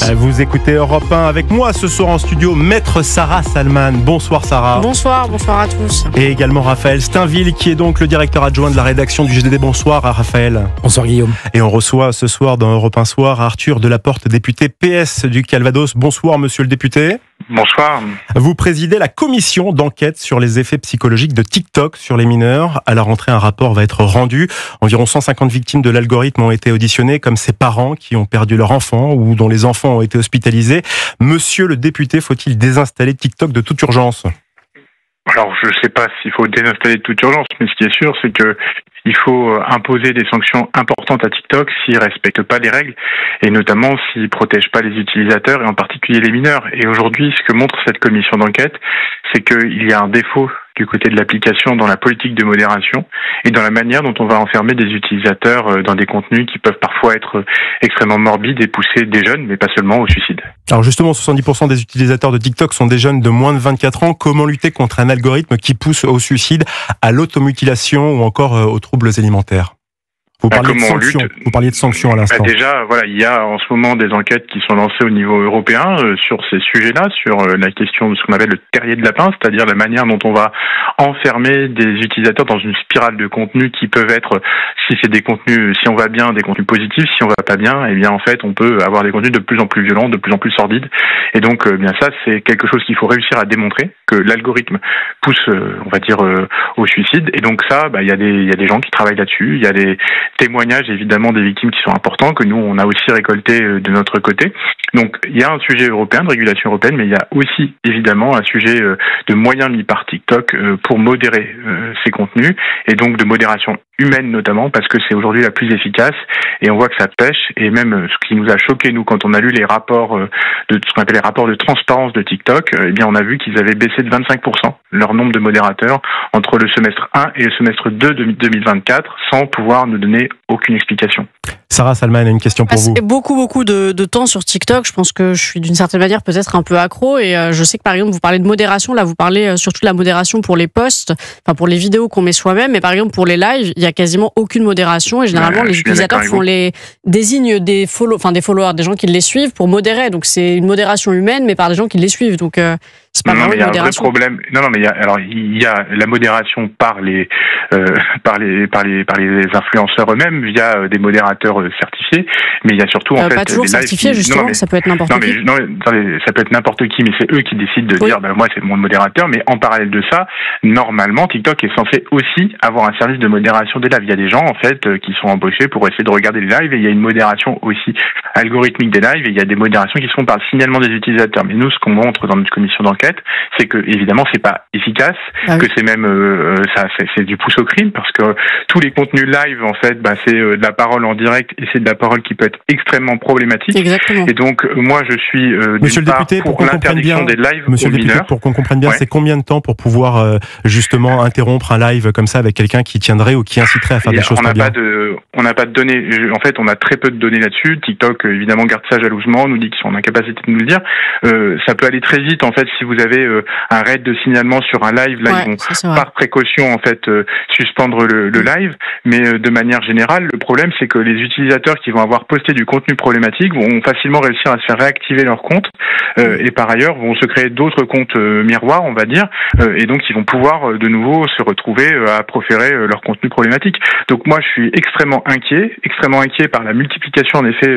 Vous écoutez Europe 1 avec moi ce soir en studio, Maître Sarah Salman. Bonsoir Sarah. Bonsoir à tous. Et également Raphaël Steinville qui est donc le directeur adjoint de la rédaction du GDD. Bonsoir à Raphaël. Bonsoir Guillaume. Et on reçoit ce soir dans Europe 1 Soir Arthur Delaporte, député PS du Calvados. Bonsoir monsieur le député. Bonsoir. Vous présidez la commission d'enquête sur les effets psychologiques de TikTok sur les mineurs. À la rentrée, un rapport va être rendu. Environ 150 victimes de l'algorithme ont été auditionnées, comme ces parents qui ont perdu leur enfant ou dont les enfants ont été hospitalisés. Monsieur le député, faut-il désinstaller TikTok de toute urgence ? Alors, je ne sais pas s'il faut désinstaller de toute urgence, mais ce qui est sûr, c'est que il faut imposer des sanctions importantes à TikTok s'il ne respecte pas les règles, et notamment s'il ne protège pas les utilisateurs, et en particulier les mineurs. Et aujourd'hui, ce que montre cette commission d'enquête, c'est qu'il y a un défaut du côté de l'application dans la politique de modération et dans la manière dont on va enfermer des utilisateurs dans des contenus qui peuvent parfois être extrêmement morbides et pousser des jeunes, mais pas seulement, au suicide. Alors justement, 70% des utilisateurs de TikTok sont des jeunes de moins de 24 ans. Comment lutter contre un algorithme qui pousse au suicide, à l'automutilation ou encore aux troubles alimentaires ? Vous parliez de sanctions à l'instant. Déjà, voilà, il y a en ce moment des enquêtes qui sont lancées au niveau européen sur ces sujets-là, sur la question de ce qu'on appelle le terrier de lapin, c'est-à-dire la manière dont on va enfermer des utilisateurs dans une spirale de contenus qui peuvent être, si c'est des contenus, si on va bien, des contenus positifs, si on va pas bien, eh bien en fait, on peut avoir des contenus de plus en plus violents, de plus en plus sordides. Et donc, bien ça, c'est quelque chose qu'il faut réussir à démontrer, que l'algorithme pousse, on va dire, au suicide. Et donc ça, il y a des gens qui travaillent là-dessus. Il y a des témoignages évidemment des victimes qui sont importants, que nous on a aussi récolté de notre côté. Donc il y a un sujet européen de régulation européenne, mais il y a aussi évidemment un sujet de moyens mis par TikTok pour modérer ces contenus, et donc de modération humaine notamment, parce que c'est aujourd'hui la plus efficace, et on voit que ça pêche. Et même ce qui nous a choqué, nous, quand on a lu les rapports de ce qu'on appelle les rapports de transparence de TikTok, eh bien on a vu qu'ils avaient baissé de 25% leur nombre de modérateurs entre le semestre 1 et le semestre 2 de 2024, sans pouvoir nous donner aucune explication. Sarah Salman a une question pour vous. C'est beaucoup de temps sur TikTok. Je pense que je suis d'une certaine manière peut-être un peu accro, et je sais que par exemple vous parlez de modération. Là, vous parlez surtout de la modération pour les posts, enfin pour les vidéos qu'on met soi-même, mais par exemple pour les lives, il y a quasiment aucune modération, et généralement les utilisateurs désignent des followers, des gens qui les suivent pour modérer. Donc c'est une modération humaine, mais par des gens qui les suivent. Donc c'est pas vraiment une modération. Il y a la modération par les influenceurs eux-mêmes via des modérateurs certifiés, mais il y a surtout en fait pas toujours certifiés, justement. Ça peut être n'importe qui. Ça peut être n'importe qui, mais c'est eux qui décident de dire moi c'est mon modérateur. Mais en parallèle de ça, normalement TikTok est censé aussi avoir un service de modération des lives. Il y a des gens en fait qui sont embauchés pour essayer de regarder les lives, et il y a une modération aussi algorithmique des lives, et il y a des modérations qui se font par le signalement des utilisateurs. Mais nous, ce qu'on montre dans notre commission d'enquête, c'est que évidemment c'est pas efficace, que c'est même c'est du pouce au crime, parce que tous les contenus live en fait c'est de la parole en direct, et c'est de la parole qui peut être extrêmement problématique. Exactement. Et donc moi je suis Monsieur le député, pour l'interdiction des lives aux mineurs. Pour qu'on comprenne bien, c'est combien de temps pour pouvoir justement interrompre un live comme ça avec quelqu'un qui tiendrait ou qui inciterait à faire des choses pas bien? On n'a pas de données. En fait, on a très peu de données là-dessus. TikTok évidemment garde ça jalousement, nous dit qu'ils sont en incapacité de nous le dire. Ça peut aller très vite en fait si vous avez un raid de signalement sur un live. Là, ils vont par précaution en fait suspendre le live, mais de manière générale, le problème c'est que les utilisateurs qui vont avoir posté du contenu problématique vont facilement réussir à se faire réactiver leur compte, et par ailleurs vont se créer d'autres comptes miroirs, on va dire, et donc ils vont pouvoir de nouveau se retrouver à proférer leur contenu problématique. Donc moi je suis extrêmement inquiet par la multiplication en effet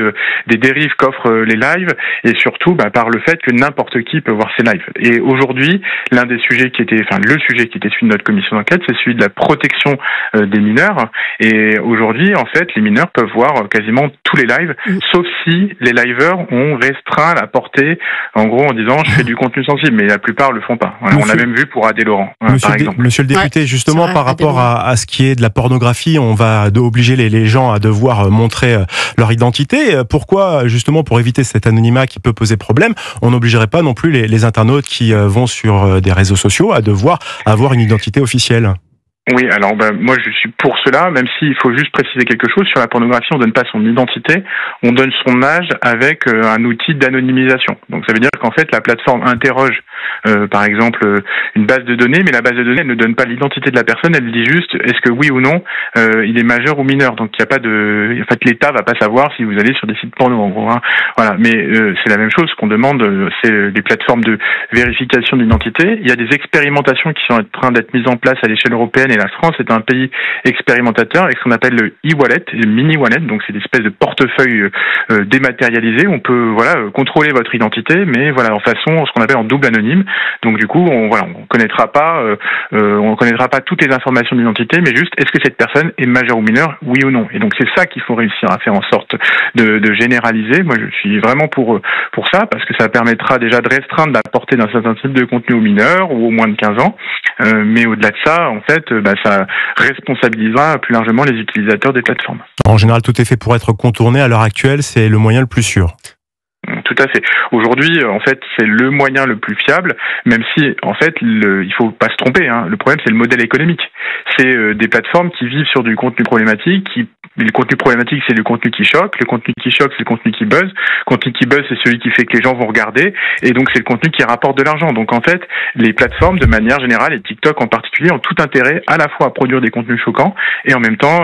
des dérives qu'offrent les lives, et surtout par le fait que n'importe qui peut voir ces lives. Et aujourd'hui, le sujet qui était celui de notre commission d'enquête, c'est celui de la protection des mineurs. Et aujourd'hui, en fait, les mineurs peuvent voir quasiment tous les lives, sauf si les liveurs ont restreint la portée, en gros en disant je fais du contenu sensible, mais la plupart le font pas. Voilà, on l'a même vu pour Adé Laurent, par exemple. Monsieur le député, justement par rapport à ce qui est de la pornographie, on va obliger les gens à devoir montrer leur identité. Pourquoi, justement, pour éviter cet anonymat qui peut poser problème, on n'obligerait pas non plus les internautes qui vont sur des réseaux sociaux à devoir avoir une identité officielle? Oui, alors moi je suis pour cela, même s'il faut juste préciser quelque chose. Sur la pornographie, on donne pas son identité, on donne son âge avec un outil d'anonymisation. Donc ça veut dire qu'en fait la plateforme interroge par exemple une base de données, mais la base de données elle ne donne pas l'identité de la personne, elle dit juste est-ce que oui ou non il est majeur ou mineur. Donc il n'y a pas de, en fait l'État va pas savoir si vous allez sur des sites porno en gros. Hein. Voilà, mais c'est la même chose. Ce qu'on demande, c'est des plateformes de vérification d'identité. Il y a des expérimentations qui sont en train d'être mises en place à l'échelle européenne. Et la France est un pays expérimentateur avec ce qu'on appelle le e-wallet, le mini-wallet. Donc c'est une espèce de portefeuille dématérialisé. On peut contrôler votre identité, mais en façon ce qu'on appelle en double anonyme. Donc du coup, on connaîtra pas toutes les informations d'identité, mais juste est-ce que cette personne est majeure ou mineure, oui ou non. Et donc c'est ça qu'il faut réussir à faire en sorte de généraliser. Moi je suis vraiment pour ça parce que ça permettra déjà de restreindre la portée d'un certain type de contenu aux mineurs ou aux moins de 15 ans. Mais au-delà de ça, en fait, ça responsabilisera plus largement les utilisateurs des plateformes. En général, tout est fait pour être contourné. À l'heure actuelle, c'est le moyen le plus sûr. Tout à fait. Aujourd'hui, en fait, c'est le moyen le plus fiable, même si, en fait, il faut pas se tromper. Hein. Le problème, c'est le modèle économique. C'est des plateformes qui vivent sur du contenu problématique. Le contenu problématique, c'est le contenu qui choque. Le contenu qui choque, c'est le contenu qui buzz. Le contenu qui buzz, c'est celui qui fait que les gens vont regarder. Et donc, c'est le contenu qui rapporte de l'argent. Donc, en fait, les plateformes, de manière générale, et TikTok en particulier, ont tout intérêt à la fois à produire des contenus choquants et en même temps,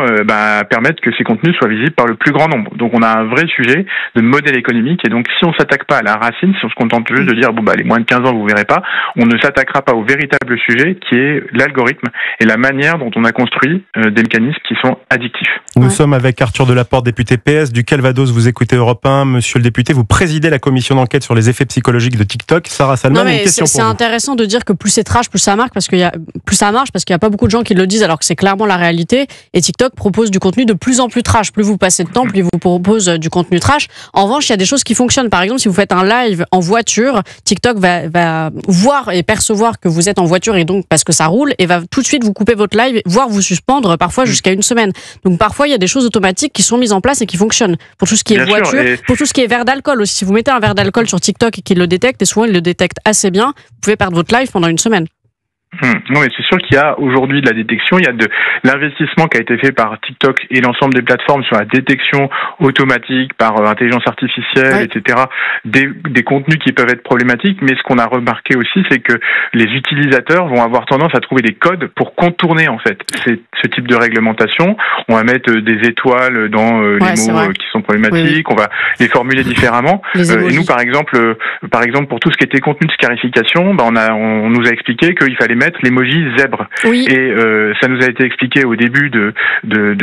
permettre que ces contenus soient visibles par le plus grand nombre. Donc, on a un vrai sujet de modèle économique. Et donc, si on s'attaque pas à la racine, si on se contente juste de dire les moins de 15 ans vous verrez pas, on ne s'attaquera pas au véritable sujet qui est l'algorithme et la manière dont on a construit des mécanismes qui sont addictifs. Nous sommes avec Arthur Delaporte, député PS du Calvados. Vous écoutez Europe 1, monsieur le député. Vous présidez la commission d'enquête sur les effets psychologiques de TikTok. Sarah Salman, une question pour vous. C'est intéressant de dire que plus c'est trash, plus ça marche parce qu'il y a pas beaucoup de gens qui le disent alors que c'est clairement la réalité. Et TikTok propose du contenu de plus en plus trash. Plus vous passez de temps, plus il vous propose du contenu trash. En revanche, il y a des choses qui fonctionnent. Par exemple, si vous faites un live en voiture, TikTok va voir et percevoir que vous êtes en voiture et donc parce que ça roule et va tout de suite vous couper votre live, voire vous suspendre parfois jusqu'à une semaine. Donc parfois il y a des choses automatiques qui sont mises en place et qui fonctionnent. Pour tout ce qui est voiture, pour tout ce qui est verre d'alcool aussi. Si vous mettez un verre d'alcool sur TikTok et qu'il le détecte, et souvent il le détecte assez bien, vous pouvez perdre votre live pendant une semaine. Non, mais c'est sûr qu'il y a aujourd'hui de la détection. Il y a de l'investissement qui a été fait par TikTok et l'ensemble des plateformes sur la détection automatique par intelligence artificielle, etc. Des contenus qui peuvent être problématiques. Mais ce qu'on a remarqué aussi, c'est que les utilisateurs vont avoir tendance à trouver des codes pour contourner en fait ce type de réglementation. On va mettre des étoiles dans les mots qui sont problématiques. On va les formuler différemment. Et nous, par exemple, pour tout ce qui était contenu de scarification, on nous a expliqué qu'il fallait mettre l'emoji zèbre. Oui. Et ça nous a été expliqué au début de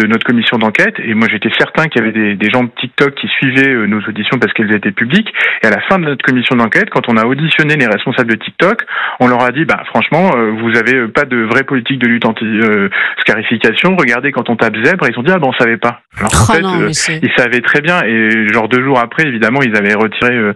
notre commission d'enquête. Et moi, j'étais certain qu'il y avait des gens de TikTok qui suivaient nos auditions parce qu'elles étaient publiques. Et à la fin de notre commission d'enquête, quand on a auditionné les responsables de TikTok, on leur a dit, franchement, vous avez pas de vraie politique de lutte anti-scarification. Regardez, quand on tape zèbre, ils ont dit, on savait pas. Alors en fait, ils savaient très bien. Et genre 2 jours après, évidemment, ils avaient retiré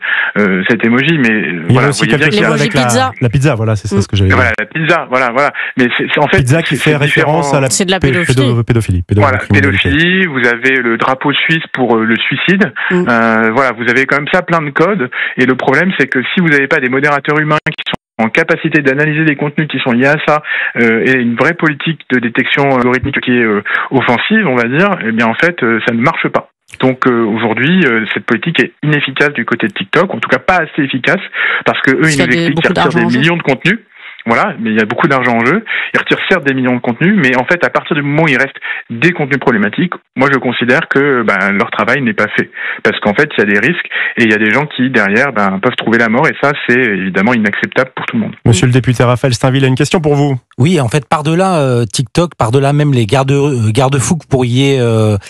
cet emoji. Mais il y a aussi quelque chose avec la pizza. Voilà, c'est ça ce que j'avais dit. Voilà, la pizza. Voilà. Mais c'est en fait pizza qui fait référence à la pédophilie. Voilà, pédophilie. Vous avez le drapeau suisse pour le suicide. Vous avez quand même ça plein de codes. Et le problème, c'est que si vous n'avez pas des modérateurs humains qui sont en capacité d'analyser des contenus qui sont liés à ça et une vraie politique de détection algorithmique qui est offensive, on va dire, eh bien en fait, ça ne marche pas. Donc aujourd'hui, cette politique est inefficace du côté de TikTok, en tout cas pas assez efficace, parce que eux, ils nous expliquent qu'ils retirent des millions de contenus. Voilà, mais il y a beaucoup d'argent en jeu. Ils retirent certes des millions de contenus, mais en fait, à partir du moment où il reste des contenus problématiques, moi je considère que leur travail n'est pas fait. Parce qu'en fait, il y a des risques et il y a des gens qui, derrière, peuvent trouver la mort et ça, c'est évidemment inacceptable pour tout le monde. Monsieur le député Raphaël Steinville a une question pour vous. Oui, en fait, par-delà TikTok, par-delà même les garde-fous que vous pourriez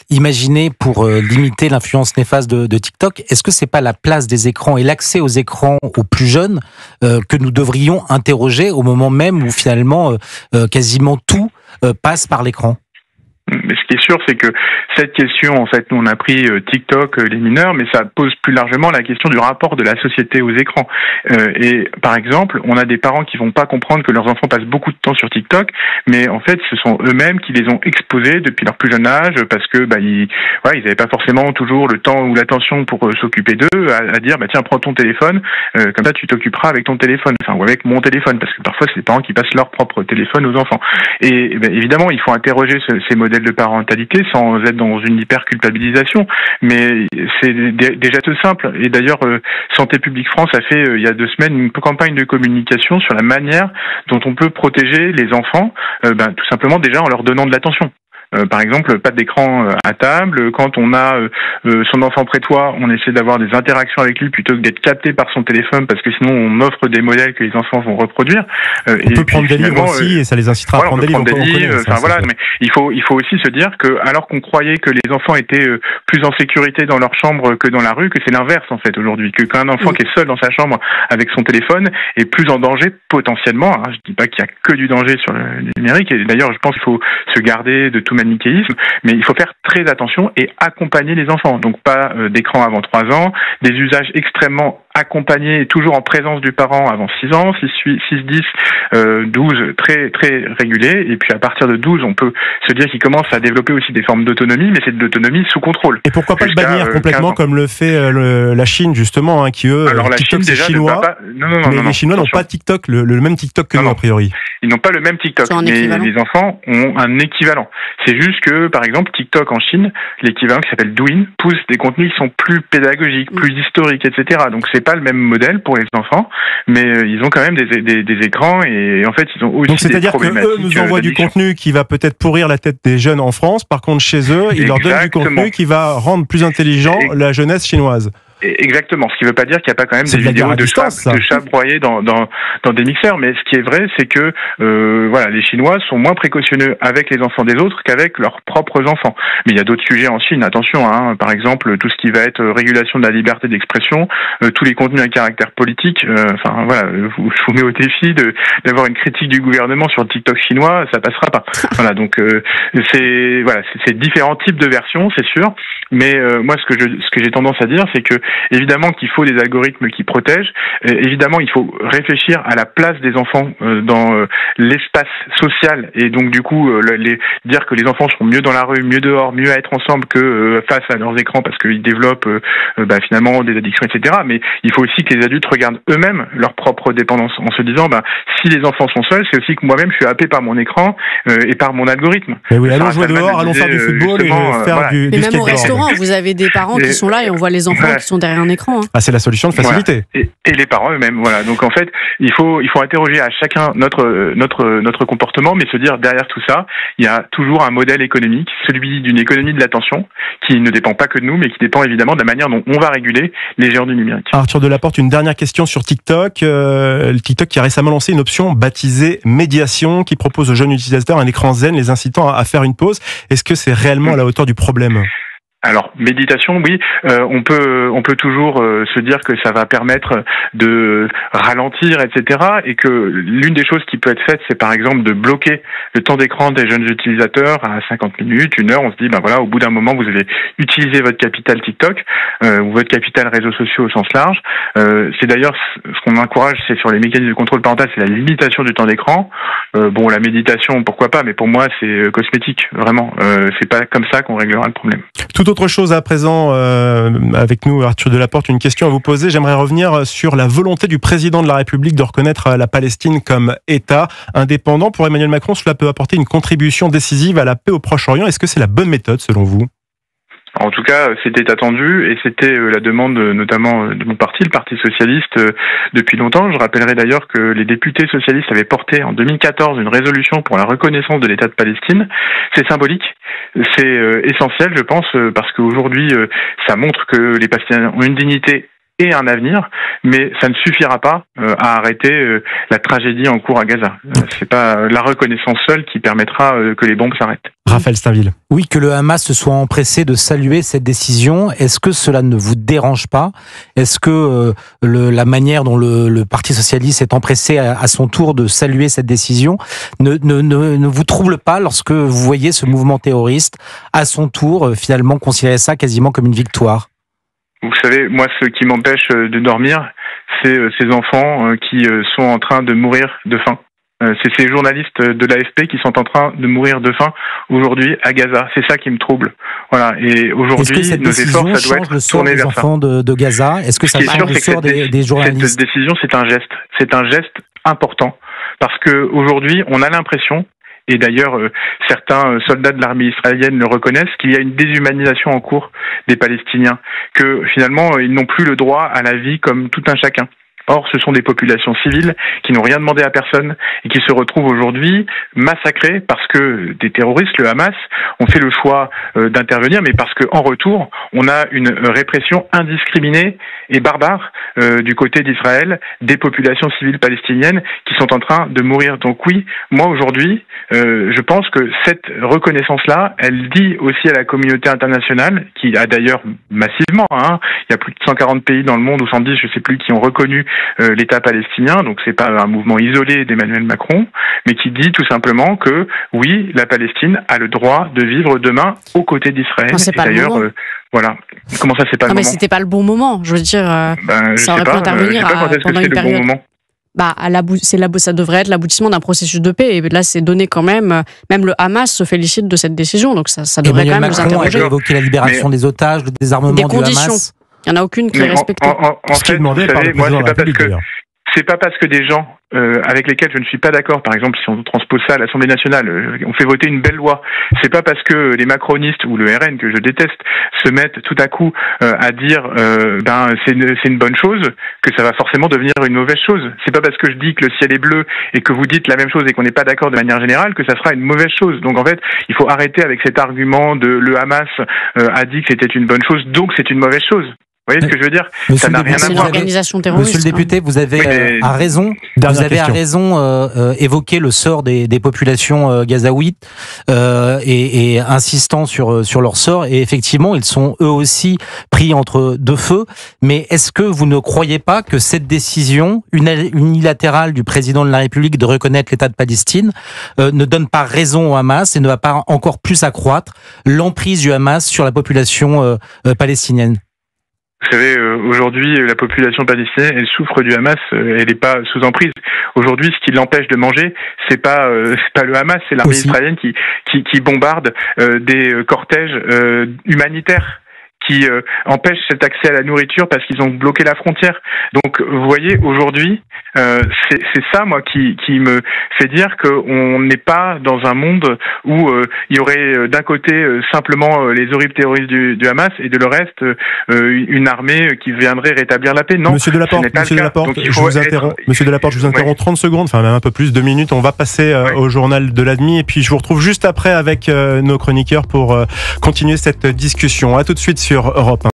imaginer pour limiter l'influence néfaste de TikTok, est-ce que c'est pas la place des écrans et l'accès aux écrans aux plus jeunes que nous devrions interroger au moment même où finalement quasiment tout passe par l'écran? Mais ce qui est sûr, c'est que cette question, en fait, nous on a pris TikTok, les mineurs, mais ça pose plus largement la question du rapport de la société aux écrans. Et par exemple, on a des parents qui vont pas comprendre que leurs enfants passent beaucoup de temps sur TikTok, mais en fait, ce sont eux-mêmes qui les ont exposés depuis leur plus jeune âge, parce que ils n'avaient pas forcément toujours le temps ou l'attention pour s'occuper d'eux, à dire tiens, prends ton téléphone, comme ça tu t'occuperas avec ton téléphone, ou avec mon téléphone, parce que parfois c'est les parents qui passent leur propre téléphone aux enfants. Et évidemment, il faut interroger ces modèles de parentalité sans être dans une hyper-culpabilisation, mais c'est déjà tout simple. Et d'ailleurs, Santé publique France a fait il y a 2 semaines une campagne de communication sur la manière dont on peut protéger les enfants, tout simplement déjà en leur donnant de l'attention. Par exemple, pas d'écran à table. Quand on a son enfant près de toi, on essaie d'avoir des interactions avec lui plutôt que d'être capté par son téléphone, parce que sinon on offre des modèles que les enfants vont reproduire. On peut prendre des livres aussi, et ça les incitera à prendre des livres. Mais il faut aussi se dire que, alors qu'on croyait que les enfants étaient plus en sécurité dans leur chambre que dans la rue, que c'est l'inverse en fait aujourd'hui, que qu'un enfant qui est seul dans sa chambre avec son téléphone est plus en danger potentiellement. Je dis pas qu'il y a que du danger sur le numérique, et d'ailleurs je pense qu'il faut se garder de tout manichéisme, mais il faut faire très attention et accompagner les enfants. Donc pas d'écran avant 3 ans, des usages extrêmement accompagnés et toujours en présence du parent avant 6 ans, 6, 10, 12, très très régulés, et puis à partir de 12, on peut se dire qu'il commence à développer aussi des formes d'autonomie, mais c'est de l'autonomie sous contrôle. Et pourquoi pas le bannir complètement comme le fait la Chine justement, qui eux, alors, TikTok c'est chinois, mais les Chinois n'ont pas TikTok, le même TikTok que nous a priori. Ils n'ont pas le même TikTok, mais les enfants ont un équivalent. C'est juste que, par exemple, TikTok en Chine, l'équivalent qui s'appelle Douyin, pousse des contenus qui sont plus pédagogiques, plus historiques, etc. Donc c'est pas le même modèle pour les enfants, mais ils ont quand même des écrans, et en fait ils ont aussi donc c'est-à-dire que eux nous envoient du contenu qui va peut-être pourrir la tête des jeunes en France, par contre chez eux, ils leur donnent du contenu qui va rendre plus intelligent la jeunesse chinoise. Exactement. Ce qui ne veut pas dire qu'il n'y a pas quand même des vidéos de chats broyés dans des mixeurs. Mais ce qui est vrai, c'est que les Chinois sont moins précautionneux avec les enfants des autres qu'avec leurs propres enfants. Mais il y a d'autres sujets en Chine. Attention, par exemple, tout ce qui va être régulation de la liberté d'expression, tous les contenus à caractère politique. Je vous mets au défi d'avoir une critique du gouvernement sur le TikTok chinois, ça passera pas. Voilà. Donc c'est différents types de versions, c'est sûr. Mais moi, ce que j'ai tendance à dire, c'est que évidemment qu'il faut des algorithmes qui protègent. Évidemment, il faut réfléchir à la place des enfants dans l'espace social, et donc du coup dire que les enfants seront mieux dans la rue, mieux dehors, mieux à être ensemble que face à leurs écrans, parce qu'ils développent finalement des addictions, etc. Mais il faut aussi que les adultes regardent eux-mêmes leur propre dépendance en se disant si les enfants sont seuls, c'est aussi que moi-même je suis happé par mon écran et par mon algorithme. Et oui, allons jouer dehors, allons faire du football et faire du skateboard. Même au restaurant, vous avez des parents qui sont là et on voit les enfants qui sont derrière un écran. C'est la solution de facilité. Voilà. Et les parents eux-mêmes. Voilà. Donc en fait, il faut interroger à chacun notre comportement, mais se dire derrière tout ça, il y a toujours un modèle économique, celui d'une économie de l'attention, qui ne dépend pas que de nous, mais qui dépend évidemment de la manière dont on va réguler les géants du numérique. Arthur Delaporte, une dernière question sur TikTok. Le TikTok qui a récemment lancé une option baptisée médiation, qui propose aux jeunes utilisateurs un écran zen les incitant à faire une pause. Est-ce que c'est réellement à la hauteur du problème ? Alors, méditation, oui, on peut toujours se dire que ça va permettre de ralentir, etc. Et que l'une des choses qui peut être faite, c'est par exemple de bloquer le temps d'écran des jeunes utilisateurs à 50 minutes, 1 heure. On se dit, au bout d'un moment, vous avez utilisé votre capital TikTok ou votre capital réseaux sociaux au sens large. C'est d'ailleurs ce qu'on encourage, c'est sur les mécanismes de contrôle parental, c'est la limitation du temps d'écran. La méditation, pourquoi pas, mais pour moi, c'est cosmétique, vraiment. C'est pas comme ça qu'on réglera le problème. Tout autre chose à présent avec nous, Arthur Delaporte, une question à vous poser. J'aimerais revenir sur la volonté du président de la République de reconnaître la Palestine comme État indépendant. Pour Emmanuel Macron, cela peut apporter une contribution décisive à la paix au Proche-Orient. Est-ce que c'est la bonne méthode selon vous ? En tout cas, c'était attendu, et c'était la demande notamment de mon parti, le Parti socialiste, depuis longtemps. Je rappellerai d'ailleurs que les députés socialistes avaient porté en 2014 une résolution pour la reconnaissance de l'État de Palestine. C'est symbolique, c'est essentiel, je pense, parce qu'aujourd'hui, ça montre que les Palestiniens ont une dignité et un avenir, mais ça ne suffira pas à arrêter la tragédie en cours à Gaza. C'est pas la reconnaissance seule qui permettra que les bombes s'arrêtent. Raphaël Steinville. Oui, que le Hamas se soit empressé de saluer cette décision, est-ce que cela ne vous dérange pas? Est-ce que la manière dont le Parti socialiste est empressé à son tour de saluer cette décision ne vous trouble pas lorsque vous voyez ce mouvement terroriste à son tour finalement considérer ça quasiment comme une victoire? Vous savez, moi, ce qui m'empêche de dormir, c'est ces enfants qui sont en train de mourir de faim. C'est ces journalistes de l'AFP qui sont en train de mourir de faim aujourd'hui à Gaza. C'est ça qui me trouble. Voilà. Et aujourd'hui, nos efforts, ça doit être tourné vers ça. De Gaza. Est-ce que ça change le sort des journalistes? Cette décision, c'est un geste. C'est un geste important parce que aujourd'hui, on a l'impression, et d'ailleurs certains soldats de l'armée israélienne le reconnaissent, qu'il y a une déshumanisation en cours des Palestiniens, que finalement ils n'ont plus le droit à la vie comme tout un chacun. Or, ce sont des populations civiles qui n'ont rien demandé à personne et qui se retrouvent aujourd'hui massacrées parce que des terroristes, le Hamas, ont fait le choix d'intervenir, mais parce qu'en retour, on a une répression indiscriminée et barbare du côté d'Israël des populations civiles palestiniennes qui sont en train de mourir. Donc oui, moi aujourd'hui, je pense que cette reconnaissance-là, elle dit aussi à la communauté internationale, qui a d'ailleurs massivement, il y a plus de 140 pays dans le monde, ou 110, je sais plus, qui ont reconnu l'État palestinien, donc c'est pas un mouvement isolé d'Emmanuel Macron, mais qui dit tout simplement que oui, la Palestine a le droit de vivre demain aux côtés d'Israël. Et d'ailleurs, voilà. Comment ça, c'est pas le moment? Mais c'était pas le bon moment. Je veux dire, ça aurait pu intervenir pendant une période. Ça devrait être l'aboutissement d'un processus de paix. Et là, c'est donné quand même. Même le Hamas se félicite de cette décision, donc ça devrait quand même nous interroger. Macron a évoqué la libération des otages, le désarmement du Hamas. Il n'y en a aucune qui est respectée. En fait, vous savez, moi, c'est pas parce que des gens avec lesquels je ne suis pas d'accord, par exemple, si on transpose ça à l'Assemblée nationale, on fait voter une belle loi, c'est pas parce que les macronistes ou le RN, que je déteste, se mettent tout à coup à dire c'est une bonne chose, que ça va forcément devenir une mauvaise chose. C'est pas parce que je dis que le ciel est bleu et que vous dites la même chose et qu'on n'est pas d'accord de manière générale que ça sera une mauvaise chose. Donc en fait, il faut arrêter avec cet argument de le Hamas a dit que c'était une bonne chose, donc c'est une mauvaise chose. Vous voyez ce que je veux dire? Ça n'a rien à voir. C'est une organisation terroriste. Monsieur le député, vous avez à raison. Vous avez à raison évoqué le sort des populations gazaouites et insistant sur leur sort. Et effectivement, ils sont eux aussi pris entre deux feux. Mais est-ce que vous ne croyez pas que cette décision unilatérale du président de la République de reconnaître l'État de Palestine ne donne pas raison au Hamas et ne va pas encore plus accroître l'emprise du Hamas sur la population palestinienne? Vous savez, aujourd'hui, la population palestinienne, elle souffre du Hamas, elle n'est pas sous emprise. Aujourd'hui, ce qui l'empêche de manger, c'est pas le Hamas, c'est l'armée israélienne qui bombarde des cortèges humanitaires, qui empêchent cet accès à la nourriture parce qu'ils ont bloqué la frontière. Donc, vous voyez, aujourd'hui, c'est ça, moi, qui me fait dire qu'on n'est pas dans un monde où il y aurait d'un côté simplement les horribles terroristes du Hamas et de le reste une armée qui viendrait rétablir la paix. Non, Monsieur Delaporte, Monsieur Delaporte, je vous interromps 30 secondes, enfin même un peu plus, 2 minutes. On va passer au journal de la demi et puis je vous retrouve juste après avec nos chroniqueurs pour continuer cette discussion. À tout de suite sur Europe 1.